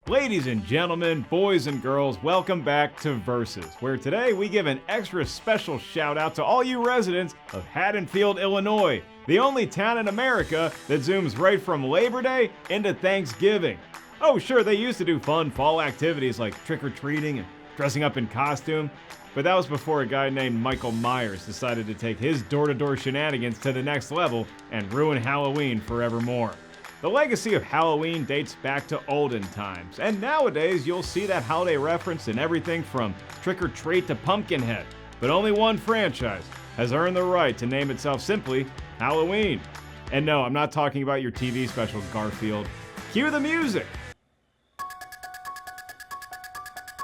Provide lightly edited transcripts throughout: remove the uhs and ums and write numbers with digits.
Ladies and gentlemen, boys and girls, welcome back to Versus, where today we give an extra special shout out to all you residents of Haddonfield, Illinois, the only town in America that zooms right from Labor Day into Thanksgiving. Oh sure, they used to do fun fall activities like trick-or-treating and dressing up in costume, but that was before a guy named Michael Myers decided to take his door-to-door shenanigans to the next level and ruin Halloween forevermore. The legacy of Halloween dates back to olden times, and nowadays you'll see that holiday reference in everything from trick-or-treat to Pumpkinhead. But only one franchise has earned the right to name itself simply Halloween. And no, I'm not talking about your TV special, Garfield. Cue the music!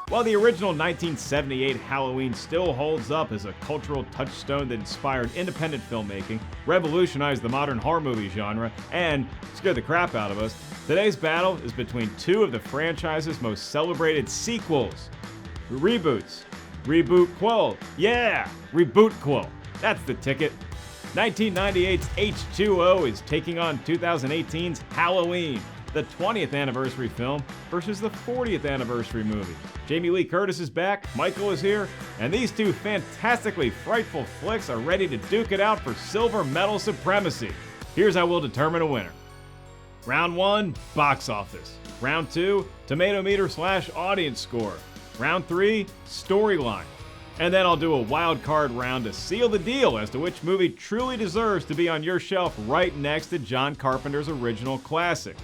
While the original 1978 Halloween still holds up as a cultural touchstone that inspired independent filmmaking, revolutionized the modern horror movie genre, and scared the crap out of us, today's battle is between two of the franchise's most celebrated sequels. Reboots. Reboot Quill. Yeah! Reboot Quill. That's the ticket. 1998's H20 is taking on 2018's Halloween, the 20th anniversary film versus the 40th anniversary movie. Jamie Lee Curtis is back, Michael is here, and these two fantastically frightful flicks are ready to duke it out for silver medal supremacy. Here's how we'll determine a winner. Round 1, box office. Round 2, Tomatometer / Audience Score. Round 3, storyline. And then I'll do a wild card round to seal the deal as to which movie truly deserves to be on your shelf right next to John Carpenter's original classic.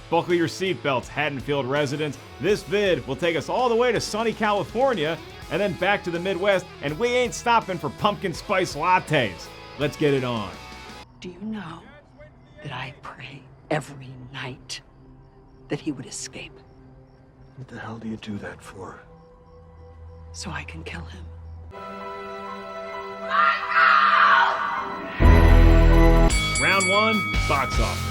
Buckle your seatbelts, Haddonfield residents. This vid will take us all the way to sunny California and then back to the Midwest, and we ain't stopping for pumpkin spice lattes. Let's get it on. Do you know that I pray every night that he would escape? What the hell do you do that for? So I can kill him. Round 1, box office.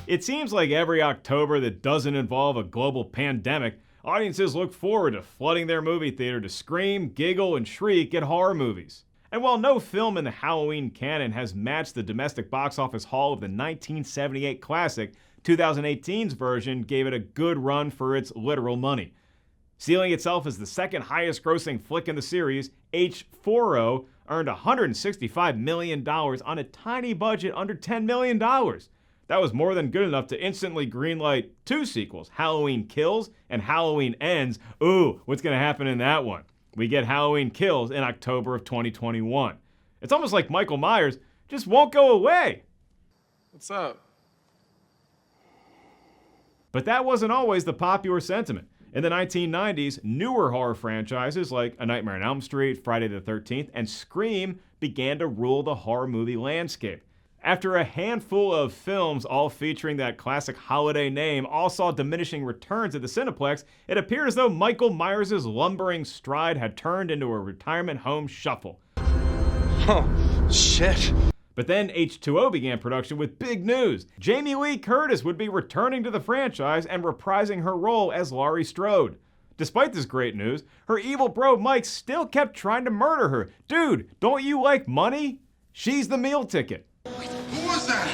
It seems like every October that doesn't involve a global pandemic, audiences look forward to flooding their movie theater to scream, giggle, and shriek at horror movies. And while no film in the Halloween canon has matched the domestic box office haul of the 1978 classic, 2018's version gave it a good run for its literal money. Sealing itself as the second highest grossing flick in the series, H40 earned $165 million on a tiny budget under $10 million. That was more than good enough to instantly greenlight two sequels, Halloween Kills and Halloween Ends. Ooh, what's gonna happen in that one? We get Halloween Kills in October of 2021. It's almost like Michael Myers just won't go away. What's up? But that wasn't always the popular sentiment. In the 1990s, newer horror franchises like A Nightmare on Elm Street, Friday the 13th, and Scream began to rule the horror movie landscape. After a handful of films all featuring that classic holiday name all saw diminishing returns at the Cineplex, it appeared as though Michael Myers' lumbering stride had turned into a retirement home shuffle. Oh, shit. But then H20 began production with big news. Jamie Lee Curtis would be returning to the franchise and reprising her role as Laurie Strode. Despite this great news, her evil bro Mike still kept trying to murder her. Dude, don't you like money? She's the meal ticket. Who was that?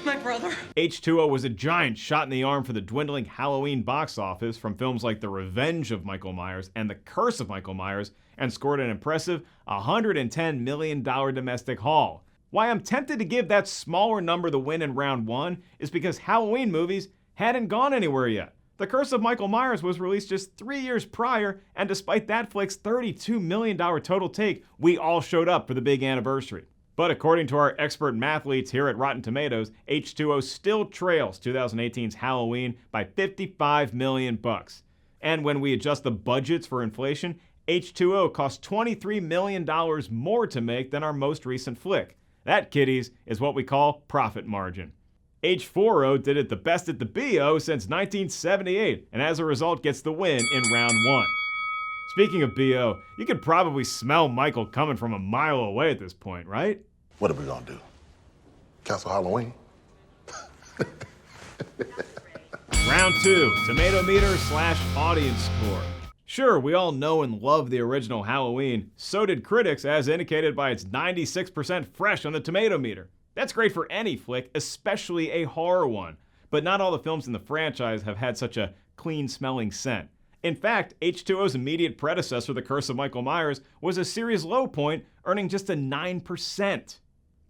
My brother. H20 was a giant shot in the arm for the dwindling Halloween box office from films like The Revenge of Michael Myers and The Curse of Michael Myers, and scored an impressive $110 million domestic haul. Why I'm tempted to give that smaller number the win in round 1 is because Halloween movies hadn't gone anywhere yet. The Curse of Michael Myers was released just 3 years prior, and despite that flick's $32 million total take, we all showed up for the big anniversary. But according to our expert mathletes here at Rotten Tomatoes, H20 still trails 2018's Halloween by $55 million. And when we adjust the budgets for inflation, H20 cost $23 million more to make than our most recent flick. That, kiddies, is what we call profit margin. H40 did it the best at the BO since 1978, and as a result gets the win in round 1. Speaking of BO, you could probably smell Michael coming from a mile away at this point, right? What are we gonna do? Cancel Halloween? Round 2, Tomatometer / Audience Score. Sure, we all know and love the original Halloween. So did critics, as indicated by its 96% fresh on the Tomatometer. That's great for any flick, especially a horror one. but not all the films in the franchise have had such a clean-smelling scent. In fact, H2O's immediate predecessor, The Curse of Michael Myers, was a series low point, earning just a 9%.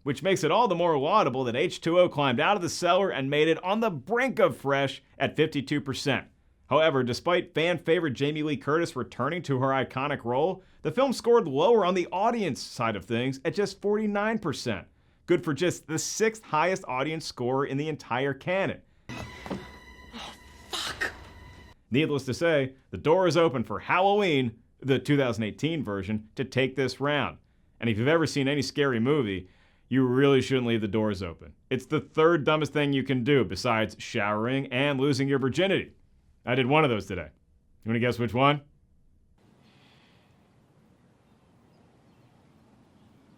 Which makes it all the more laudable that H2O climbed out of the cellar and made it on the brink of fresh at 52%. However, despite fan-favorite Jamie Lee Curtis returning to her iconic role, the film scored lower on the audience side of things at just 49%. Good for just the 6th highest audience score in the entire canon. Fuck. Needless to say, the door is open for Halloween, the 2018 version, to take this round. And if you've ever seen any scary movie, you really shouldn't leave the doors open. It's the 3rd dumbest thing you can do besides showering and losing your virginity. I did one of those today. You want to guess which one?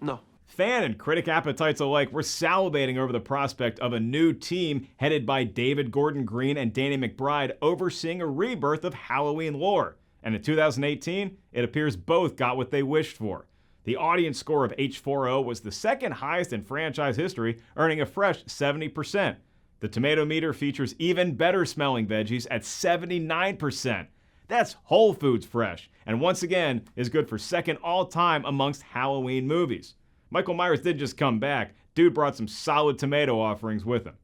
No. Fan and critic appetites alike were salivating over the prospect of a new team headed by David Gordon Green and Danny McBride overseeing a rebirth of Halloween lore. And in 2018, it appears both got what they wished for. The audience score of H40 was the 2nd highest in franchise history, earning a fresh 70%. The Tomatometer features even better smelling veggies at 79%. That's Whole Foods fresh, and once again is good for 2nd all-time amongst Halloween movies. Michael Myers did just come back. Dude brought some solid tomato offerings with him.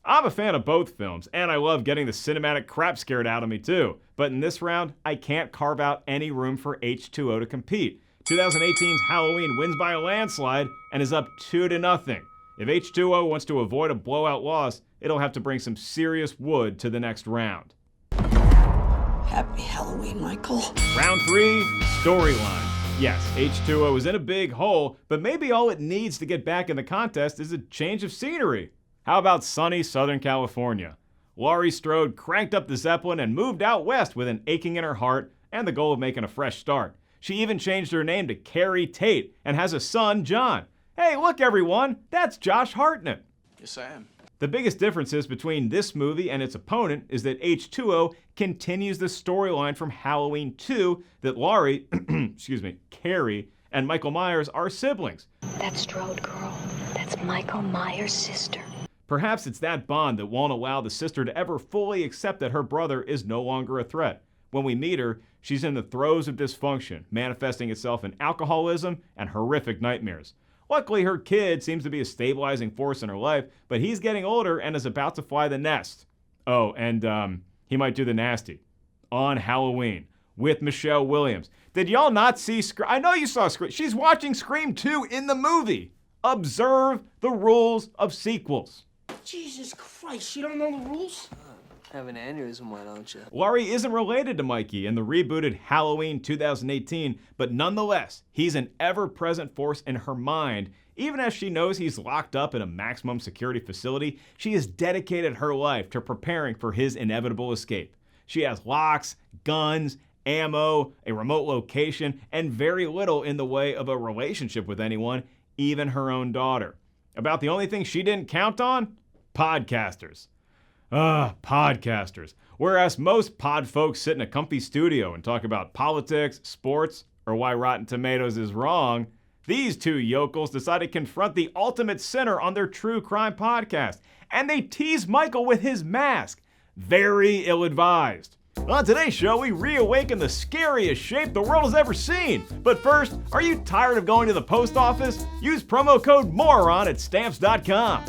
I'm a fan of both films, and I love getting the cinematic crap scared out of me too. But in this round, I can't carve out any room for H2O to compete. 2018's Halloween wins by a landslide and is up 2-0. If H2O wants to avoid a blowout loss, it'll have to bring some serious wood to the next round. Happy Halloween, Michael. Round 3, storyline. Yes, H2O is in a big hole, but maybe all it needs to get back in the contest is a change of scenery. How about sunny Southern California? Laurie Strode cranked up the Zeppelin and moved out west with an aching in her heart and the goal of making a fresh start. She even changed her name to Carrie Tate and has a son, John. Hey, look everyone, that's Josh Hartnett. Yes, I am. The biggest differences between this movie and its opponent is that H2O continues the storyline from Halloween 2 that Laurie, Carrie, and Michael Myers are siblings. That Strode girl, that's Michael Myers' sister. Perhaps it's that bond that won't allow the sister to ever fully accept that her brother is no longer a threat. When we meet her, she's in the throes of dysfunction, manifesting itself in alcoholism and horrific nightmares. Luckily, her kid seems to be a stabilizing force in her life, but he's getting older and is about to fly the nest. Oh, and he might do the nasty. On Halloween, with Michelle Williams. Did y'all not see Scream? I know you saw Scream. She's watching Scream 2 in the movie. Observe the rules of sequels. Jesus Christ, you don't know the rules? Have an aneurysm, why don't you? Laurie isn't related to Mikey in the rebooted Halloween 2018, but nonetheless, he's an ever-present force in her mind. Even as she knows he's locked up in a maximum security facility, she has dedicated her life to preparing for his inevitable escape. She has locks, guns, ammo, a remote location, and very little in the way of a relationship with anyone, even her own daughter. About the only thing she didn't count on? Podcasters. Podcasters. Whereas most pod folks sit in a comfy studio and talk about politics, sports, or why Rotten Tomatoes is wrong, these two yokels decide to confront the ultimate sinner on their true crime podcast. And they tease Michael with his mask. Very ill-advised. On today's show, we reawaken the scariest shape the world has ever seen. But first, are you tired of going to the post office? Use promo code MORON at Stamps.com.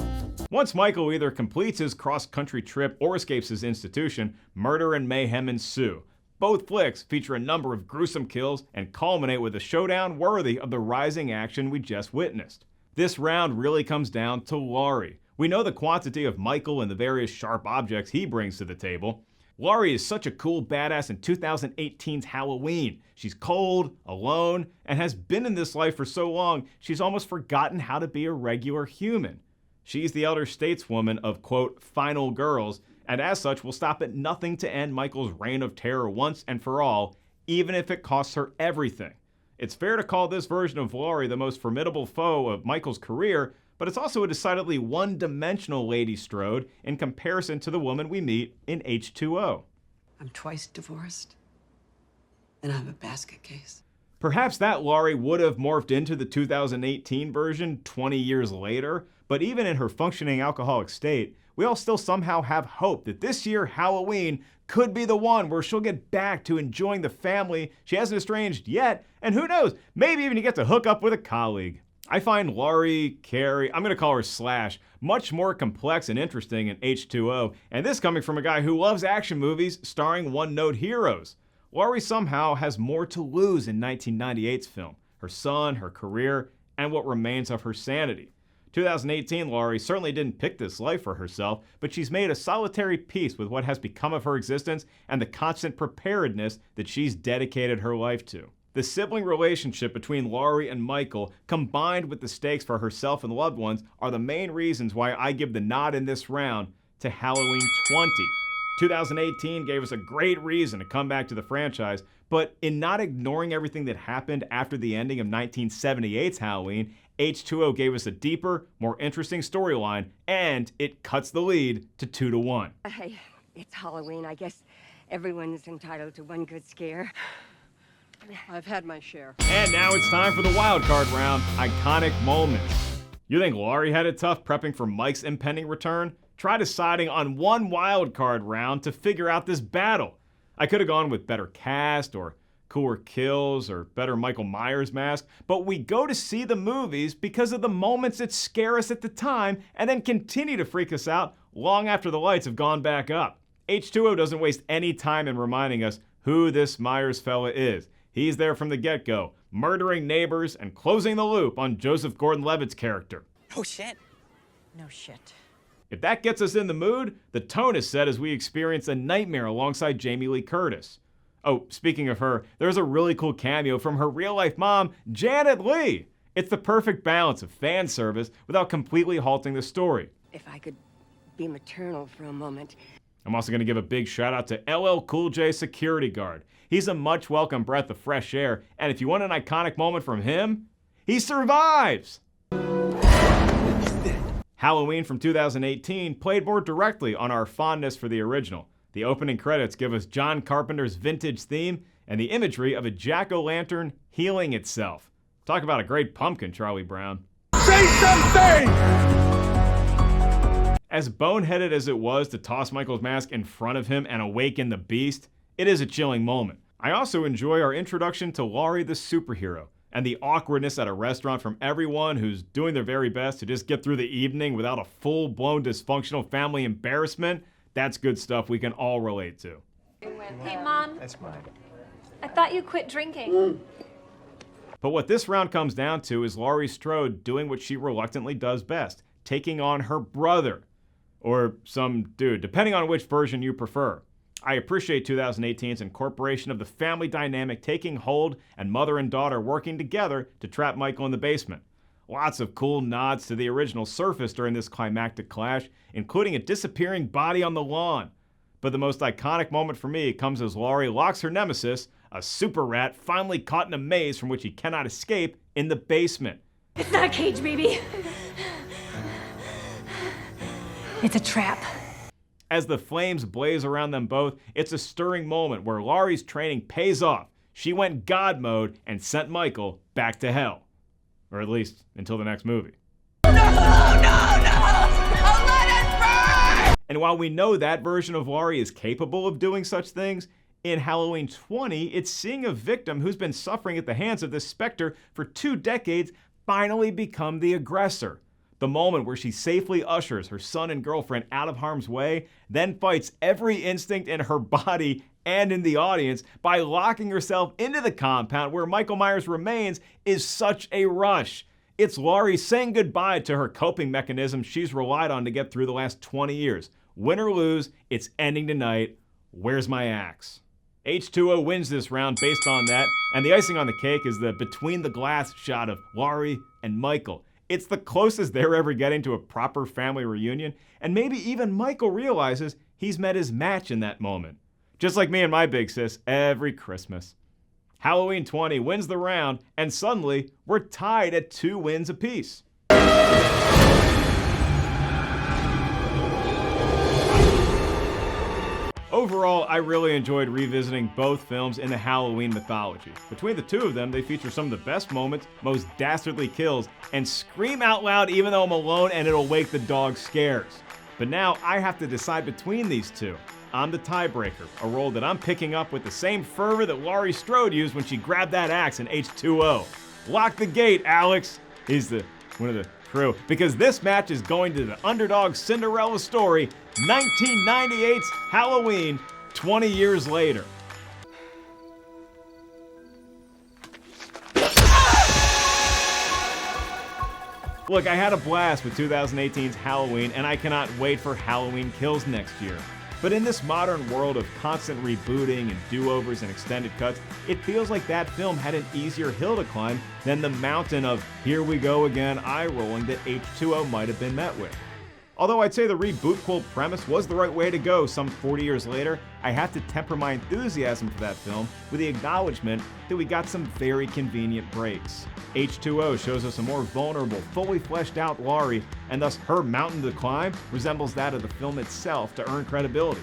Once Michael either completes his cross-country trip or escapes his institution, murder and mayhem ensue. Both flicks feature a number of gruesome kills and culminate with a showdown worthy of the rising action we just witnessed. This round really comes down to Laurie. We know the quantity of Michael and the various sharp objects he brings to the table. Laurie is such a cool badass in 2018's Halloween. She's cold, alone, and has been in this life for so long, she's almost forgotten how to be a regular human. She's the elder stateswoman of, quote, final girls, and as such will stop at nothing to end Michael's reign of terror once and for all, even if it costs her everything. It's fair to call this version of Laurie the most formidable foe of Michael's career, but it's also a decidedly one-dimensional Lady Strode in comparison to the woman we meet in H2O. I'm twice divorced, and I'm a basket case. Perhaps that Laurie would have morphed into the 2018 version 20 years later, but even in her functioning alcoholic state, we all still somehow have hope that this year Halloween could be the one where she'll get back to enjoying the family she hasn't estranged yet, and who knows, maybe even get to hook up with a colleague. I find Laurie, Carrie, I'm going to call her Slash, much more complex and interesting in H20, and this coming from a guy who loves action movies starring one-note heroes. Laurie somehow has more to lose in 1998's film, her son, her career, and what remains of her sanity. 2018 Laurie certainly didn't pick this life for herself, but she's made a solitary peace with what has become of her existence and the constant preparedness that she's dedicated her life to. The sibling relationship between Laurie and Michael, combined with the stakes for herself and loved ones, are the main reasons why I give the nod in this round to Halloween 20. 2018 gave us a great reason to come back to the franchise, but in not ignoring everything that happened after the ending of 1978's Halloween, H20 gave us a deeper, more interesting storyline, and it cuts the lead to 2-1. Hey, it's Halloween. I guess everyone's entitled to one good scare. I've had my share. And now it's time for the wildcard round, iconic moments. You think Laurie had it tough prepping for Mike's impending return? Try deciding on one wildcard round to figure out this battle. I could have gone with better cast or cooler kills or better Michael Myers mask, but we go to see the movies because of the moments that scare us at the time and then continue to freak us out long after the lights have gone back up. H20 doesn't waste any time in reminding us who this Myers fella is. He's there from the get-go, murdering neighbors and closing the loop on Joseph Gordon-Levitt's character. Oh shit. No shit. If that gets us in the mood, the tone is set as we experience a nightmare alongside Jamie Lee Curtis. Oh, speaking of her, there's a really cool cameo from her real-life mom, Janet Leigh. It's the perfect balance of fan service without completely halting the story. If I could be maternal for a moment. I'm also going to give a big shout out to LL Cool J security guard. He's a much welcome breath of fresh air, and if you want an iconic moment from him, he survives! Halloween from 2018 played more directly on our fondness for the original. The opening credits give us John Carpenter's vintage theme and the imagery of a jack-o'-lantern healing itself. Talk about a great pumpkin, Charlie Brown. Say something! As boneheaded as it was to toss Michael's mask in front of him and awaken the beast, it is a chilling moment. I also enjoy our introduction to Laurie the superhero and the awkwardness at a restaurant from everyone who's doing their very best to just get through the evening without a full-blown dysfunctional family embarrassment. That's good stuff we can all relate to. Hey, Mom. That's mine. I thought you quit drinking. But what this round comes down to is Laurie Strode doing what she reluctantly does best, taking on her brother. Or some dude, depending on which version you prefer. I appreciate 2018's incorporation of the family dynamic taking hold and mother and daughter working together to trap Michael in the basement. Lots of cool nods to the original surface during this climactic clash, including a disappearing body on the lawn. But the most iconic moment for me comes as Laurie locks her nemesis, a super rat finally caught in a maze from which he cannot escape, in the basement. It's not a cage, baby. It's a trap. As the flames blaze around them both, it's a stirring moment where Laurie's training pays off. She went God mode and sent Michael back to hell. Or at least until the next movie. No! I'll let it burn! And while we know that version of Laurie is capable of doing such things, in Halloween 20, it's seeing a victim who's been suffering at the hands of this specter for 2 decades finally become the aggressor. The moment where she safely ushers her son and girlfriend out of harm's way, then fights every instinct in her body and in the audience by locking herself into the compound where Michael Myers remains, is such a rush. It's Laurie saying goodbye to her coping mechanism she's relied on to get through the last 20 years. Win or lose, it's ending tonight. Where's my axe? H20 wins this round based on that, and the icing on the cake is the between the glass shot of Laurie and Michael. It's the closest they're ever getting to a proper family reunion, and maybe even Michael realizes he's met his match in that moment. Just like me and my big sis every Christmas. Halloween 20 wins the round, and suddenly we're tied at 2 wins apiece. Overall, I really enjoyed revisiting both films in the Halloween mythology. Between the two of them, they feature some of the best moments, most dastardly kills, and scream out loud even though I'm alone and it'll wake the dog scares. But now I have to decide between these two. I'm the tiebreaker, a role that I'm picking up with the same fervor that Laurie Strode used when she grabbed that axe in H20. Lock the gate, Alex. He's one of the crew, because this match is going to the underdog Cinderella story, 1998's Halloween, 20 years later. Look, I had a blast with 2018's Halloween, and I cannot wait for Halloween Kills next year. But in this modern world of constant rebooting and do-overs and extended cuts, it feels like that film had an easier hill to climb than the mountain of here we go again eye-rolling that H20 might have been met with. Although I'd say the reboot premise was the right way to go some 40 years later, I have to temper my enthusiasm for that film with the acknowledgement that we got some very convenient breaks. H20 shows us a more vulnerable, fully fleshed out Laurie, and thus her mountain to climb resembles that of the film itself to earn credibility.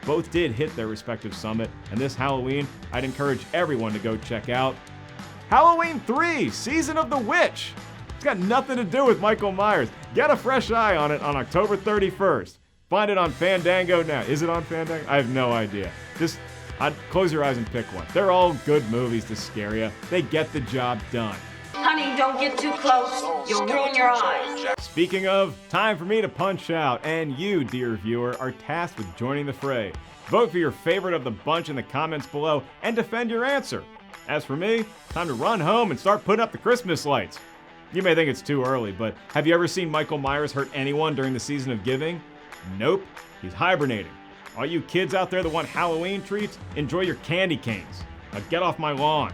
Both did hit their respective summit, and this Halloween, I'd encourage everyone to go check out Halloween 3, Season of the Witch. It's got nothing to do with Michael Myers. Get a fresh eye on it on October 31st. Find it on Fandango now. Is it on Fandango? I have no idea. Just close your eyes and pick one. They're all good movies to scare you. They get the job done. Honey, don't get too close. You'll ruin your eyes. Speaking of, time for me to punch out, and you, dear viewer, are tasked with joining the fray. Vote for your favorite of the bunch in the comments below and defend your answer. As for me, time to run home and start putting up the Christmas lights. You may think it's too early, but have you ever seen Michael Myers hurt anyone during the season of giving? Nope, he's hibernating. All you kids out there that want Halloween treats, enjoy your candy canes. Now get off my lawn.